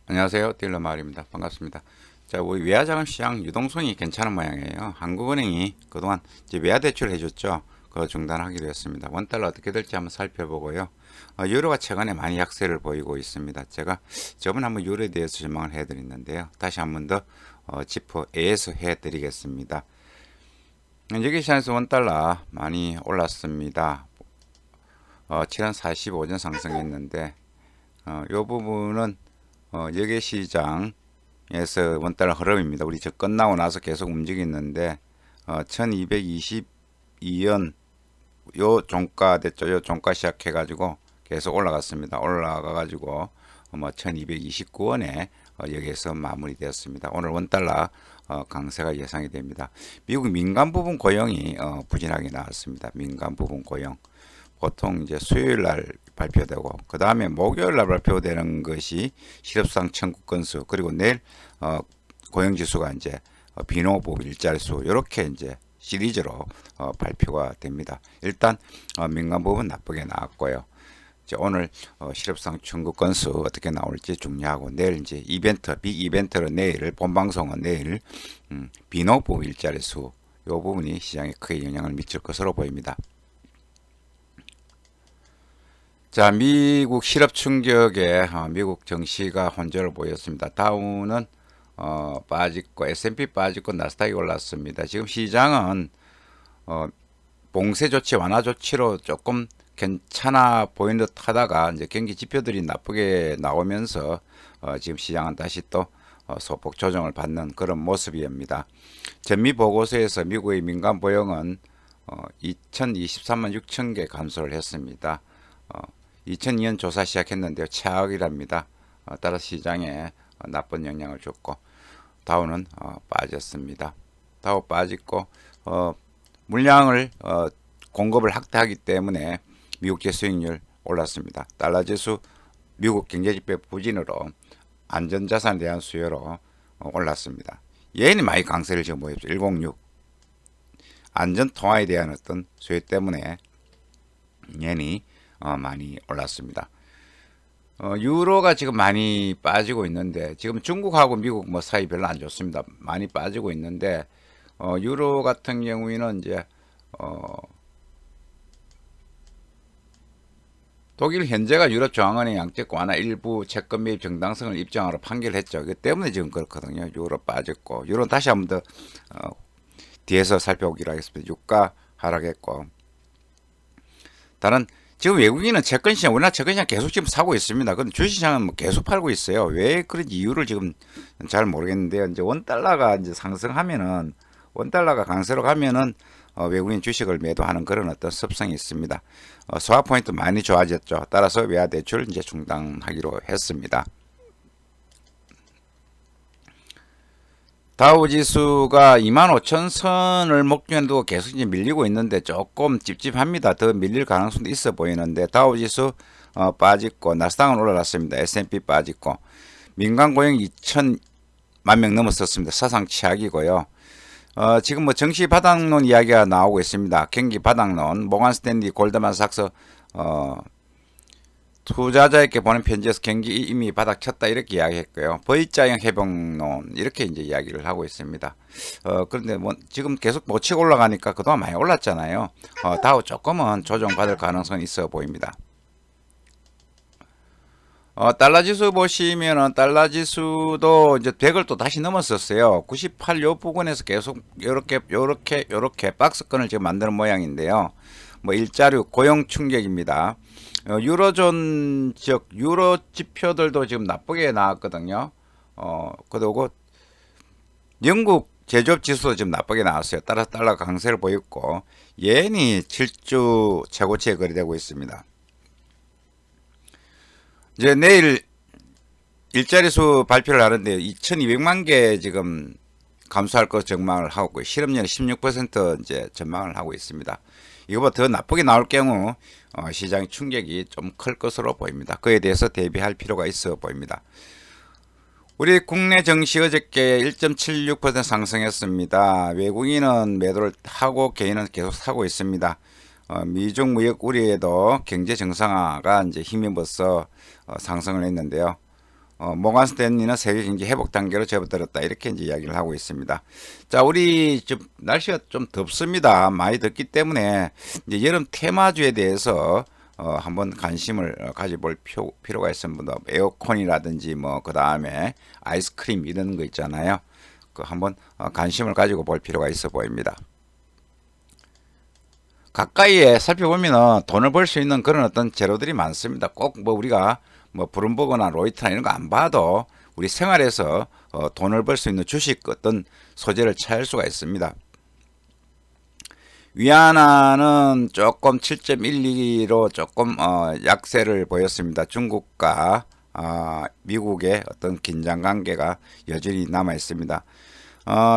안녕하세요. 딜러 마을입니다. 반갑습니다. 자, 우리 외화자금 시장 유동성이 괜찮은 모양이에요. 한국은행이 그동안 이제 외화 대출 해줬죠. 그거 중단하기로 했습니다. 원달러 어떻게 될지 한번 살펴보고요. 유로가 최근에 많이 약세를 보이고 있습니다. 제가 저번에 한번 유로에 대해서 전망을 해드렸는데요. 다시 한번 더 짚어서 해드리겠습니다. 여기 시장에서 원달러 많이 올랐습니다. 7한 45전 상승했는데 이 부분은 여객 시장에서 원달러 흐름입니다. 우리 저 끝나고 나서 계속 움직이는데 1222원 요 종가 됐죠. 요 종가 시작해 가지고 계속 올라갔습니다. 올라가 가지고 1229원에 여기에서 마무리되었습니다. 오늘 원달러 강세가 예상이 됩니다. 미국 민간 부분 고용이 부진하게 나왔습니다. 민간 부분 고용 보통 이제 수요일 날 발표되고 그 다음에 목요일 날 발표되는 것이 실업상 청구 건수 그리고 내일 고용지수가 이제 비농업 일자리 수 이렇게 이제 시리즈로 발표가 됩니다. 일단 민간 부분 나쁘게 나왔고요. 이제 오늘 실업상 청구 건수 어떻게 나올지 중요하고 내일 이제 이벤트 빅 이벤트로 내일 본방송은 내일 비농업 일자리 수 이 부분이 시장에 크게 영향을 미칠 것으로 보입니다. 자, 미국 실업 충격에 미국 증시가 혼조를 보였습니다. 다우는 빠지고 S&P 빠지고 나스닥이 올랐습니다. 지금 시장은 봉쇄 조치 완화 조치로 조금 괜찮아 보이는 듯 하다가 이제 경기 지표들이 나쁘게 나오면서 지금 시장은 다시 또 소폭 조정을 받는 그런 모습입니다. 전미 보고서에서 미국의 민간 고용은 2023만 6천 개 감소를 했습니다. 2002년 조사 시작했는데요. 최악이랍니다. 따라서 시장에 나쁜 영향을 줬고 다우는 빠졌습니다. 다우 빠지고 물량을 공급을 확대하기 때문에 미국제 수익률 올랐습니다. 달러지수 미국 경제지표 부진으로 안전자산에 대한 수요로 올랐습니다. 예은이 많이 강세를 지금 보였죠. 106 안전통화에 대한 어떤 수요 때문에 예은이 많이 올랐습니다. 유로가 지금 많이 빠지고 있는데 지금 중국하고 미국 뭐 사이 별로 안 좋습니다. 많이 빠지고 있는데 유로 같은 경우에는 이제 독일 현재가 유럽 중앙은행 양적 완화 일부 채권 매입 정당성을 입증하러 판결했죠. 그 때문에 지금 그렇거든요. 유로 빠졌고 유로는 다시 한번 더 뒤에서 살펴보기로 하겠습니다. 유가 하락했고 다른 지금 외국인은 채권시장, 우리나라 채권시장 계속 지금 사고 있습니다. 근데 주식시장은 뭐 계속 팔고 있어요. 왜 그런 이유를 지금 잘 모르겠는데요. 이제 원달러가 이제 상승하면은, 원달러가 강세로 가면은, 외국인 주식을 매도하는 그런 어떤 습성이 있습니다. 스왑 포인트 많이 좋아졌죠. 따라서 외화 대출 이제 중단하기로 했습니다. 다우 지수가 25,000선을 목전에 두고 계속 이제 밀리고 있는데 조금 찝찝합니다. 더 밀릴 가능성도 있어 보이는데 다우 지수 빠지고 나스닥은 올라갔습니다. S&P 빠지고 민간 고용 2천만 명 넘었었습니다. 사상 최악이고요. 지금 뭐 정시 바닥론 이야기가 나오고 있습니다. 경기 바닥론 모간 스탠리 골드만삭스 투자자에게 보낸 편지에서 경기 이미 바닥쳤다 이렇게 이야기했고요. V자형 해병론 이렇게 이제 이야기를 하고 있습니다. 그런데 뭐 지금 계속 못 치고 올라가니까 그동안 많이 올랐잖아요. 다우 조금은 조정받을 가능성이 있어 보입니다. 달러 지수 보시면은 달러 지수도 이제 100을 또 다시 넘었었어요. 98 요 부근에서 계속 요렇게 박스권을 지금 만드는 모양인데요. 뭐 일자리 고용 충격입니다. 유로존 지역 유로 지표들도 지금 나쁘게 나왔거든요. 그리고 영국 제조업 지수도 지금 나쁘게 나왔어요. 따라서 달러 강세를 보였고 예엔이 7주 최고치에 거래되고 있습니다. 이제 내일 일자리 수 발표를 하는데 2,200만 개 지금 감소할 것 전망을 하고 있고요. 실업률 16% 이제 전망을 하고 있습니다. 이거보다 더 나쁘게 나올 경우 시장의 충격이 좀 클 것으로 보입니다. 그에 대해서 대비할 필요가 있어 보입니다. 우리 국내 증시 어저께 1.76% 상승했습니다. 외국인은 매도를 하고 개인은 계속 사고 있습니다. 미중 무역 우려에도 경제 정상화가 이제 힘입어서 상승을 했는데요. 모건 스탠리는 세계 경기 회복 단계로 접어들었다. 이렇게 이제 이야기를 하고 있습니다. 자, 우리 좀 날씨가 좀 덥습니다. 많이 덥기 때문에 이제 여름 테마주에 대해서 한번 관심을 가져볼 필요가 있습니다. 에어컨이라든지 뭐 그 다음에 아이스크림 이런 거 있잖아요. 그 한번 관심을 가지고 볼 필요가 있어 보입니다. 가까이에 살펴보면 돈을 벌 수 있는 그런 어떤 재료들이 많습니다. 꼭 뭐 우리가 뭐 브룸버그나 로이터나 이런 거 안 봐도 우리 생활에서 돈을 벌 수 있는 주식 어떤 소재를 찾을 수가 있습니다. 위안화는 조금 7.12로 조금 약세를 보였습니다. 중국과 미국의 어떤 긴장 관계가 여전히 남아 있습니다.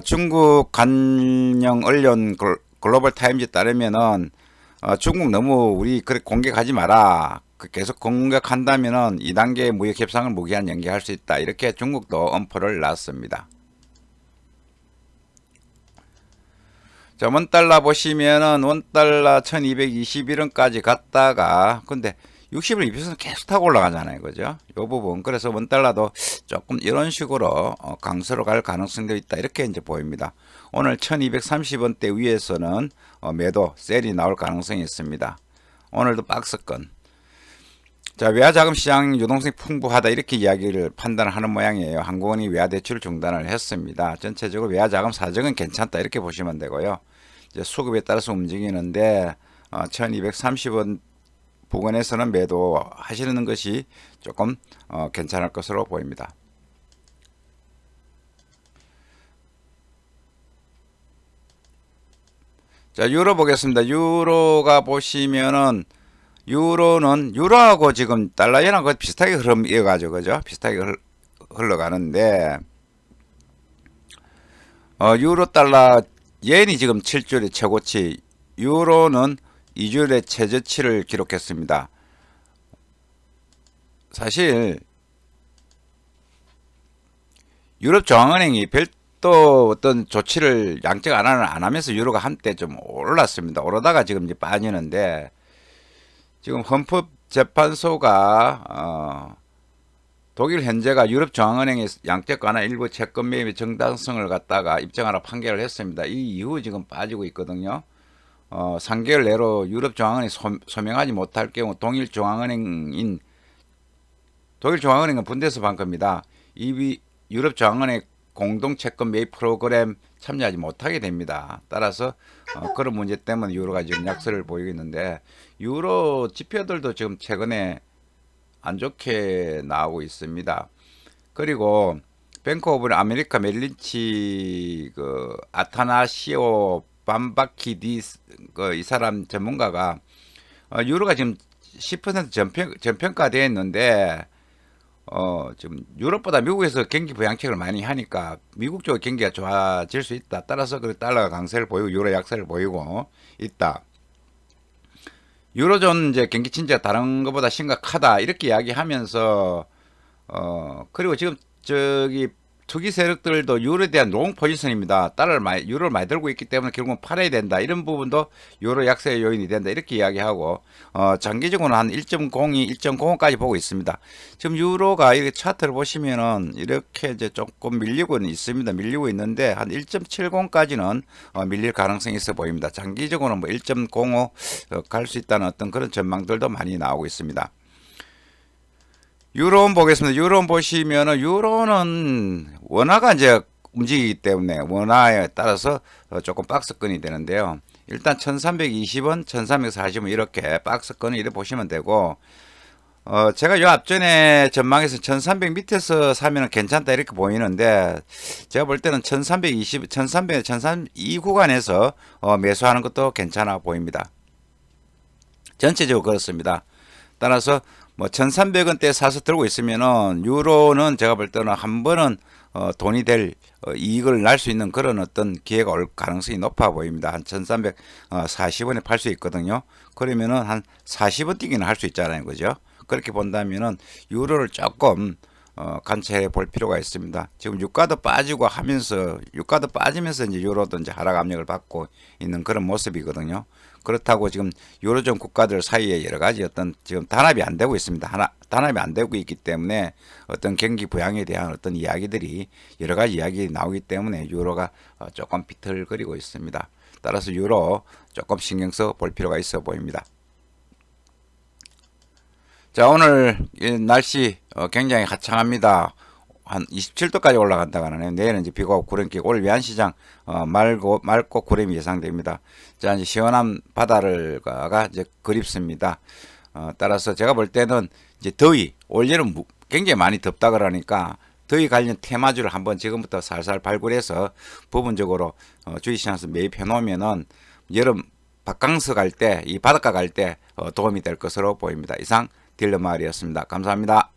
중국 관영 언론 글로벌 타임즈에 따르면은 중국 너무 우리 그렇게 공격하지 마라. 계속 공격한다면은 2단계 무역 협상을 무기한 연기할 수 있다. 이렇게 중국도 엄포를 놨습니다. 자, 원달러 보시면은 원달러 1221원까지 갔다가 근데 60을 입혀서 계속 타고 올라가잖아요. 그죠? 요 부분. 그래서 원달러도 조금 이런 식으로 강세로 갈 가능성도 있다. 이렇게 이제 보입니다. 오늘 1230원대 위에서는 매도 셀이 나올 가능성이 있습니다. 오늘도 박스권. 자, 외화자금 시장 유동성이 풍부하다 이렇게 이야기를 판단하는 모양이에요. 한국은행이 외화 대출 중단을 했습니다. 전체적으로 외화자금 사정은 괜찮다 이렇게 보시면 되고요. 이제 수급에 따라서 움직이는데 1230원 부근에서는 매도 하시는 것이 조금 괜찮을 것으로 보입니다. 자, 유로 보겠습니다. 유로가 보시면은 유로는 유로하고 지금 달러이랑 거의 비슷하게 흐름 이어가죠. 그죠? 비슷하게 흘러가는데 유로 달러 옌이 지금 7주일의 최고치, 유로는 2주일의 최저치를 기록했습니다. 사실 유럽 중앙은행이 별도 어떤 조치를 양적 안 하면서 유로가 한때 좀 올랐습니다. 오르다가 지금 이제 빠지는데 지금 헌법재판소가 독일 현재가 유럽 중앙은행의 양적 완화 일부 채권 매입의 정당성을 갖다가 입증하라 판결을 했습니다. 이 이후 지금 빠지고 있거든요. 3개월 내로 유럽 중앙은행이 소명하지 못할 경우 독일 중앙은행은 분대서 방크입니다. 이 유럽 중앙은행 공동 채권 매입 프로그램 참여하지 못하게 됩니다. 따라서 그런 문제 때문에 유로가 지금 약세를 보이고 있는데 유로 지표들도 지금 최근에 안 좋게 나오고 있습니다. 그리고 뱅크 오브 아메리카 멜린치 그 아타나시오 밤바키디스 이 사람 전문가가 유로가 지금 10% 전평가되어 있는데 지금 유럽보다 미국에서 경기 부양책을 많이 하니까 미국 쪽 경기가 좋아질 수 있다. 따라서 그 달러가 강세를 보이고 유로 약세를 보이고 있다. 유로존 이제 경기 침체가 다른 것보다 심각하다 이렇게 이야기하면서 그리고 지금 저기 투기 세력들도 유로에 대한 롱 포지션입니다. 유로를 많이 들고 있기 때문에 결국은 팔아야 된다. 이런 부분도 유로 약세의 요인이 된다. 이렇게 이야기하고 장기적으로는 한 1.02, 1.05까지 보고 있습니다. 지금 유로가 이렇게 차트를 보시면은 이렇게 이제 조금 밀리고는 있습니다. 밀리고 있는데 한 1.70까지는 밀릴 가능성이 있어 보입니다. 장기적으로는 뭐 1.05 갈 수 있다는 어떤 그런 전망들도 많이 나오고 있습니다. 유로원 보겠습니다. 유로원 보시면은 유로는 원화가 이제 움직이기 때문에 원화에 따라서 조금 박스권이 되는데요. 일단 1320원, 1340원 이렇게 박스권을 이렇게 보시면 되고 제가 요 앞전에 전망에서 1300 밑에서 사면은 괜찮다 이렇게 보이는데 제가 볼 때는 1320, 1300, 1302 구간에서 매수하는 것도 괜찮아 보입니다. 전체적으로 그렇습니다. 따라서 뭐 1300원대 사서 들고 있으면은 유로는 제가 볼 때는 한 번은 돈이 될 이익을 날 수 있는 그런 어떤 기회가 올 가능성이 높아 보입니다. 한 1340원에 팔 수 있거든요. 그러면은 한 40원 뛰기는 할 수 있잖아요. 그죠? 그렇게 본다면은 유로를 조금 관찰해 볼 필요가 있습니다. 지금 유가도 빠지고 하면서 유가도 빠지면서 이제 유로도 이제 하락 압력을 받고 있는 그런 모습이거든요. 그렇다고 지금 유로존 국가들 사이에 여러 가지 어떤 지금 단합이 안 되고 있습니다. 단합이 안 되고 있기 때문에 어떤 경기 부양에 대한 어떤 이야기들이 여러 가지 이야기 나오기 때문에 유로가 조금 비틀거리고 있습니다. 따라서 유로 조금 신경 써 볼 필요가 있어 보입니다. 자, 오늘 이 날씨 굉장히 화창합니다. 한 27도까지 올라간다고 하네요. 내일은 이제 비가 오고 구름 끼고 오늘 외환시장 맑고 구름이 예상됩니다. 자, 이제 시원한 바다가 이제 그립습니다. 따라서 제가 볼 때는 이제 더위, 올여름 굉장히 많이 덥다 그러니까 더위 관련 테마주를 한번 지금부터 살살 발굴해서 부분적으로 주식시장에서 매입해 놓으면은 여름 바캉스 갈 때, 이 바닷가 갈 때 도움이 될 것으로 보입니다. 이상 딜러마을이었습니다. 감사합니다.